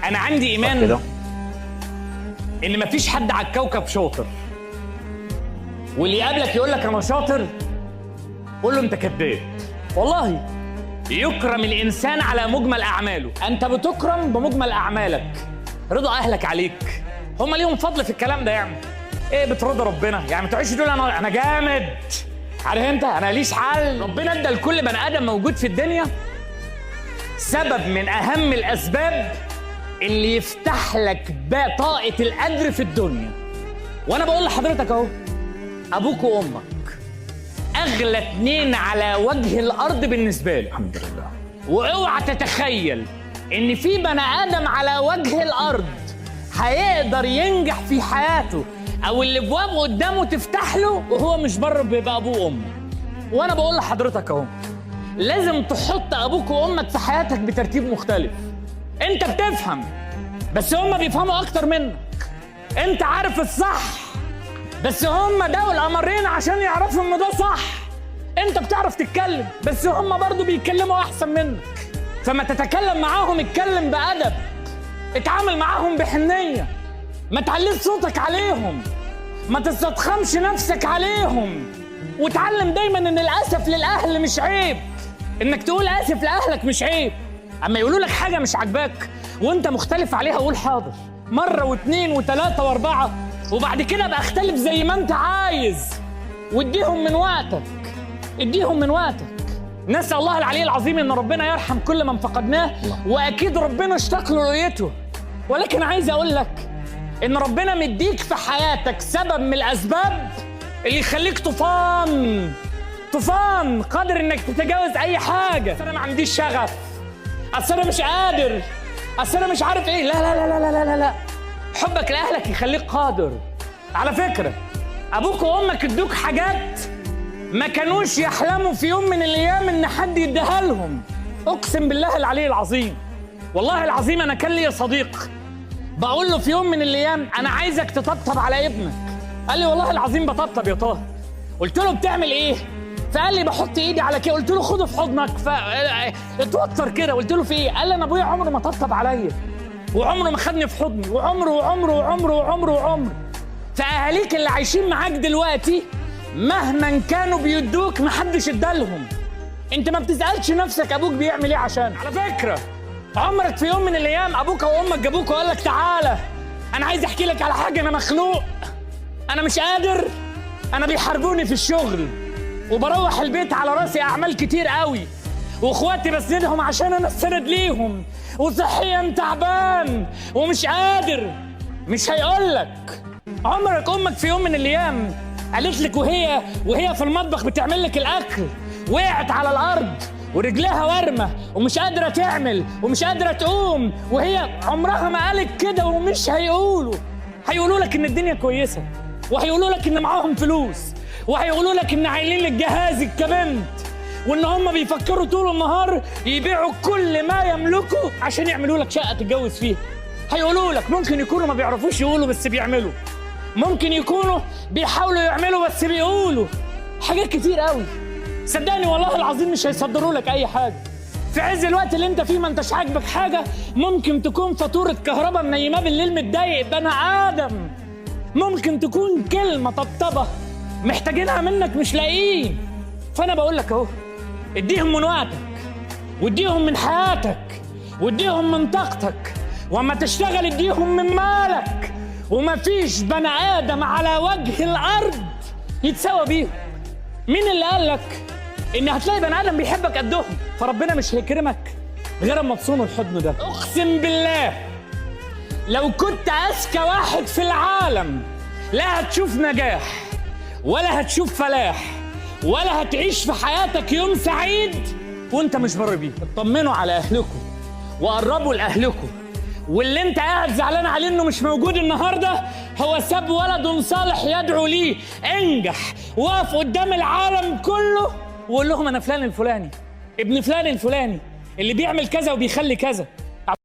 انا عندي ايمان ان مفيش حد على الكوكب شاطر، واللي يقابلك يقول لك انا شاطر قول له انت كذاب. والله يكرم الانسان على مجمل اعماله، انت بتكرم بمجمل اعمالك. رضا اهلك عليك هم ليهم فضل في الكلام ده. يعني ايه بترضى ربنا؟ يعني ما تقعدش تقول انا جامد، عارف انت انا ليش حل. ربنا ادى لكل بني ادم موجود في الدنيا سبب من اهم الاسباب اللي يفتح لك طاقة القدر في الدنيا. وانا بقول لحضرتك اهو، ابوك وامك اغلى اتنين على وجه الارض بالنسبه لي. الحمد لله. واوعى تتخيل ان في بني ادم على وجه الارض هيقدر ينجح في حياته او اللي ابواب قدامه تفتح له وهو مش بره بيبقى ابوه وامه. وانا بقول لحضرتك اهو، لازم تحط ابوك وامك في حياتك بترتيب مختلف. انت بتفهم بس هم بيفهموا اكتر منك. انت عارف الصح بس هم داوا الامرين عشان يعرفوا ان ده صح. انت بتعرف تتكلم بس هم برضو بيتكلموا احسن منك. فما تتكلم معاهم اتكلم بأدب، اتعامل معاهم بحنية، ما تعليش صوتك عليهم، ما تستضخمش نفسك عليهم. وتعلم دايما ان الاسف للاهل مش عيب، انك تقول اسف لاهلك مش عيب. اما يقولوا لك حاجه مش عاجباك وانت مختلف عليها قول حاضر مره واثنين وثلاثه واربعه، وبعد كده بقى اختلف زي ما انت عايز واديهم من وقتك، اديهم من وقتك. نسال الله العلي العظيم ان ربنا يرحم كل من فقدناه، واكيد ربنا اشتاق له رؤيته. ولكن عايز اقول لك ان ربنا مديك في حياتك سبب من الاسباب اللي يخليك طوفان قادر انك تتجاوز اي حاجه. انا ما عنديش شغف، اصل انا مش قادر، اصل انا مش عارف ايه. لا لا لا لا لا لا لا، حبك لاهلك يخليك قادر. على فكره ابوك وامك ادوك حاجات ما كانوش يحلموا في يوم من الايام ان حد يديها لهم. اقسم بالله العلي العظيم، والله العظيم انا كان لي صديق بقول له في يوم من الايام انا عايزك تطبطب على ابنك. قال لي والله العظيم بطبطب يا طه. قلت له بتعمل ايه؟ فقال لي بحط ايدي على كده. قلت له خده في حضنك. اتوتر كده. قلت له في ايه؟ قال لي انا ابويا عمره ما طبطب عليا وعمره ما خدني في حضني وعمره. فاهاليك اللي عايشين معاك دلوقتي مهما كانوا بيدوك محدش ادالهم. انت ما بتسالش نفسك ابوك بيعمل ايه عشان. على فكره عمرك في يوم من الايام ابوك او امك جابوك وقال لك تعالى انا عايز احكي لك على حاجه، انا مخنوق، انا مش قادر، انا بيحاربوني في الشغل وبروح البيت على راسي اعمال كتير قوي واخواتي بسندهم عشان انا السند ليهم وصحيا تعبان ومش قادر؟ مش هيقولك. عمرك امك في يوم من الايام قالت لك وهي في المطبخ بتعمل لك الاكل وقعت على الارض ورجلها ورمه ومش قادره تعمل ومش قادره تقوم؟ وهي عمرها ما قالت كده. ومش هيقولوا لك ان الدنيا كويسه، وهيقولوا لك ان معاهم فلوس، وهيقولوا لك ان عايلين لك جهازك كبنت، وان هم بيفكروا طول النهار يبيعوا كل ما يملكوا عشان يعملوا لك شقه تتجوز فيها. هيقولوا لك ممكن يكونوا ما بيعرفوش يقولوا بس بيعملوا، ممكن يكونوا بيحاولوا يعملوا بس بيقولوا حاجات كتير قوي. صدقني والله العظيم مش هيصدروا لك اي حاجه. في عز الوقت اللي انت فيه ما انتش عاجبك حاجه، ممكن تكون فاتوره كهرباء منيماه بالليل متضايق بني ادم، ممكن تكون كلمه طبطبه محتاجينها منك مش لاقيين. فانا بقول لك اهو، اديهم من وقتك واديهم من حياتك واديهم من طاقتك، واما تشتغل اديهم من مالك. ومفيش بني ادم على وجه الارض يتساوى بيهم. مين اللي قال لك ان هتلاقي بني ادم بيحبك قدهم؟ فربنا مش هيكرمك غير اما تصونه الحضن ده. اقسم بالله لو كنت اذكى واحد في العالم لا هتشوف نجاح ولا هتشوف فلاح ولا هتعيش في حياتك يوم سعيد وانت مش بر بيه. اطمنوا على اهلكم وقربوا لاهلكم، واللي انت قاعد زعلان عليه انه مش موجود النهارده هو ساب ولد صالح يدعو ليه. انجح، وقف قدام العالم كله وقول لهم انا فلان الفلاني ابن فلان الفلاني اللي بيعمل كذا وبيخلي كذا.